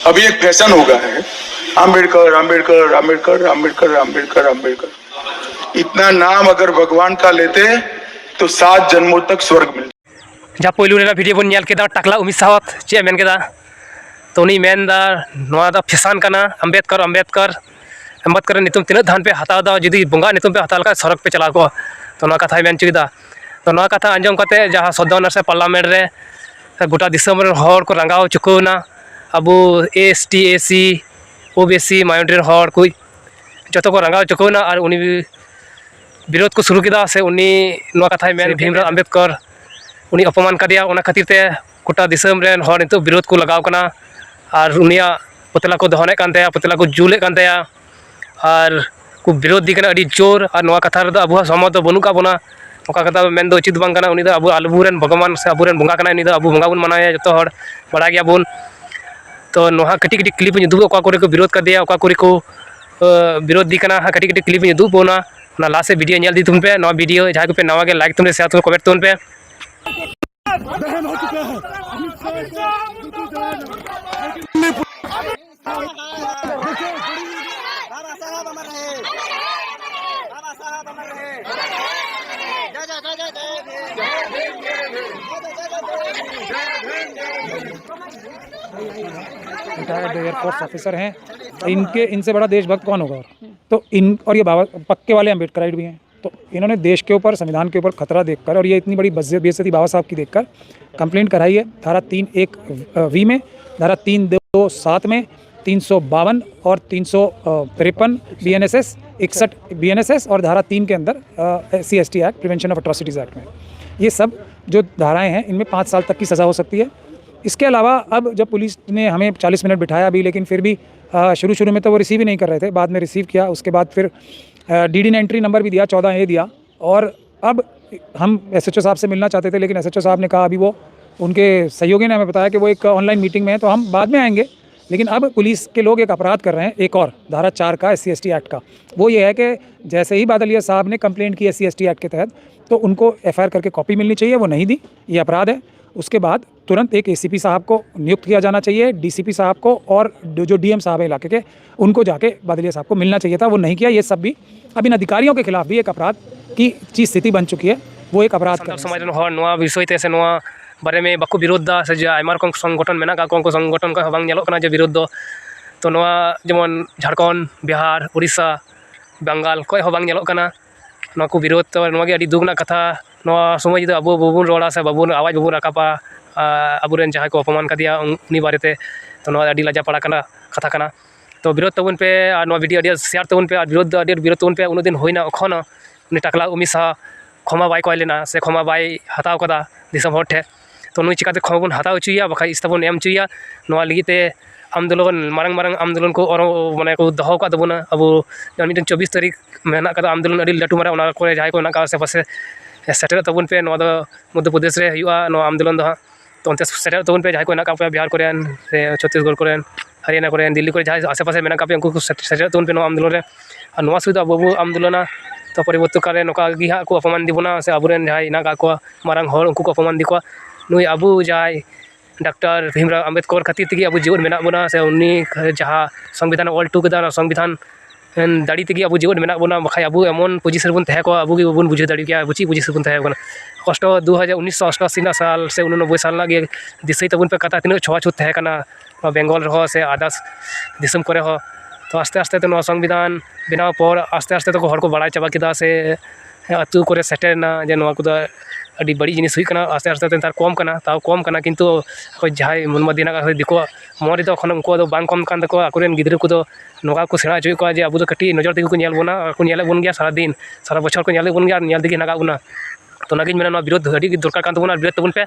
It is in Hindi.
अभी एक फैशन हो गया है, आम्बेडकर आम्बेडकर आम्बेडकर आम्बेडकर आम्बेडकर आम्बेडकर। इतना नाम अगर भगवान का लेते तो 7 जन्मों तक स्वर्ग मिलता। जहाँ पहिलू वीडियो बन नेल केदा टाकला उमित सावत चे मेन केदा तो उनी मेनदा नोआ दा फैशन कना अम्बेडकर अम्बेडकर अम्बेडकर नितुम तीन धान पे हताव दा जुदी बंगा नितुम पे हताल का सड़क पे चला को तो नोआ कथा मेन चुकीदा तो नोआ कथा अंजम कते जहाँ सदन से पार्लियामेंट रे गोटा दिसम रे हर को रंगाव चुकौना अबू ST SC OBC माइनॉरिटी हर को जो को रंगाव चुकौना और उनी विरोध को शुरू किया से उनी नोआ कथा मेन भीमराव अम्बेडकर उनी अपमान कदिया उना खातिर ते गोटा दिसम रेन हर नितो विरोध को लगाव कना और उनिया पुतला को दहने कान तया पुतला को जुले कान तया और को विरोध दी कना अडी जोर और नोआ कथा रे अबु सहमत बनु का बना ओका कथा मेन दो उचित बांग कना उनी दो अबु आलबुरेन भगवान से अबुरेन बंगा कना उनी दो अबु बंगा बन मनाया जतो हर बड़ा गया बुन तो नोहा कटी कटी क्लिप दुब ओका करे को विरोध कर दिया ओका करे को विरोध दी कना कटी कटी क्लिप दुब बोना ना लास्ट वीडियो नेल दी तुम पे नवा वीडियो जहां पे नवा के लाइक तुम शेयर तुम कमेंट तुम पे बहन हो चुका है बाबा साहब अमर रहे बाबा साहब अमर रहे जय जय जय रिटायर्ड एयरफोर्स ऑफिसर हैं इनसे बड़ा देशभक्त कौन होगा। तो इन और ये बाबा पक्के वाले अम्बेडकराइट भी हैं। तो इन्होंने देश के ऊपर संविधान के ऊपर खतरा देखकर और ये इतनी बड़ी बेइज्जती बाबा साहब की देखकर कंप्लेंट कराई है धारा 3(1)V में, धारा 3(2)(7) में, 352 और 353 BNSS 61 BNSS और धारा 3 के अंदर SC ST act prevention of atrocities act में। ये सब जो धाराएं हैं इनमें 5 साल तक की सज़ा हो सकती है। इसके अलावा अब जब पुलिस ने हमें 40 मिनट बिठाया अभी, लेकिन फिर भी शुरू में तो वो रिसीव ही नहीं कर रहे थे, बाद में रिसीव किया। उसके बाद फिर DD ने एंट्री नंबर भी दिया 14A दिया। और अब हम SHO साहब से मिलना चाहते थे, लेकिन SHO साहब ने कहा अभी वो उनके सहयोगी ने हमें बताया कि वो एक ऑनलाइन मीटिंग में है, तो हम बाद में आएंगे। लेकिन अब पुलिस के लोग एक अपराध कर रहे हैं, एक और धारा 4 का SC ST एक्ट का। वो ये है कि जैसे ही बादलिया साहब ने कंप्लेंट की SC ST एक्ट के तहत, तो उनको FIR करके कॉपी मिलनी चाहिए, वो नहीं दी, ये अपराध है। उसके बाद तुरंत एक ACP साहब को नियुक्त किया जाना चाहिए, DCP साहब को, और जो DM साहब है इलाके के उनको जाके बादलिया साहब को मिलना चाहिए था, वो नहीं किया। ये सब भी अब इन अधिकारियों के खिलाफ भी एक अपराध की चीज स्थिति बन चुकी है, वो एक अपराध कर समाज नोआ विषय ते से नोआ बारे में बाको विरोध दा से आयमा रकम संगठन मेना का को संगठन का बांग नेलो कना जो विरोध दो तो नोआ जेमन झारखंड बिहार उड़ीसा बंगाल कोई हो बांग नेलो कना नोआ को विरोध तो नोआ के अडी दुगना कथा नोआ समय जो अबो बबुन रोड़ा से बबुन आवाज बबुन राकापा अबुरेन जहां को अपमान कर दिया उनी बारेते तो नोआ अडी लाजा पड़ा कना कथा कना तो विरोध तबुन पे और नोआ वीडियो अडी शेयर तबुन पे और विरोध तबुन पे उन दिन होइना अखन उनी टाकला उमिसा क्षमा बाय कोई लेना से क्षमा बाय हताव कदा दिसम हर ठे तो नुई चिकाते क्षमा बन हताव चुया बखा इस्ताबन एम चुया नोआ लगिते आंदोलन मारंग मारंग आंदोलन को और माने को दहो का दबुना अब 24 तारीख मेना का आंदोलन अडी लटू मारा उना को जहां को ना का आसे पासे सेटर तबुन पे नोआ मध्य प्रदेश रे हुआ नोआ आंदोलन दो तो उनते सेटर तबुन पे जहां को ना का बिहार कोरेन से छत्तीसगढ़ कोरेन हरियाणा कोरेन दिल्ली को जहां आसे पासे मेना का पे उनको सेटर तबुन पे नोआ आंदोलन रे और नोआ सुदा बाबू आंदोलन तो परिवर्तन करे नौका गिहा को अपमान दीबना से अबुरेन जहां ना को मारंग हर उनको को अपमान दीको नुई अबू जहां डॉक्टर भीमराव अम्बेडकर खातिर तगी अबू जीवन मेना बना से उन्नी जहां संविधान ऑल टू केदा संविधान दाड़ी तगी अबू जीवन मेना बना बखाय अबू एमन पोजिशन बन तहे को अबू के बन बुझे दाड़ी के बुची पोजिशन बन तहे कष्ट 1988 साल से 89 साल लगे दिसई तबुन पे कथा तीन छुआ छूत तहे कना बेंगल रहो से आदास दिसम करे हो तो आस्ते आस्ते तो संविधान बनाव पर आस्ते आस्ते तो हर को बड़ा चाबा किदा से अतु करे सेटरना जे नोआ को अड़ी बड़ी जिनिस हुई कना आस्ते आस्ते तार कम कना ताव कम कना किंतु जहां मनमदिना का दिको मोरी दो खन उनको बांग कम कान दको अकुरेन गिद्र को दो नोका को सेणा चुई को जे अबु दो कटी नजर तेको को नेल बोना को नेले बन गया सारा दिन सारा बछर को नेले बन गया नेल दिगे नागा बुना तो नागिन मेना विरोध अड़ी दरकार कान तबुना विरोध तबुन पे।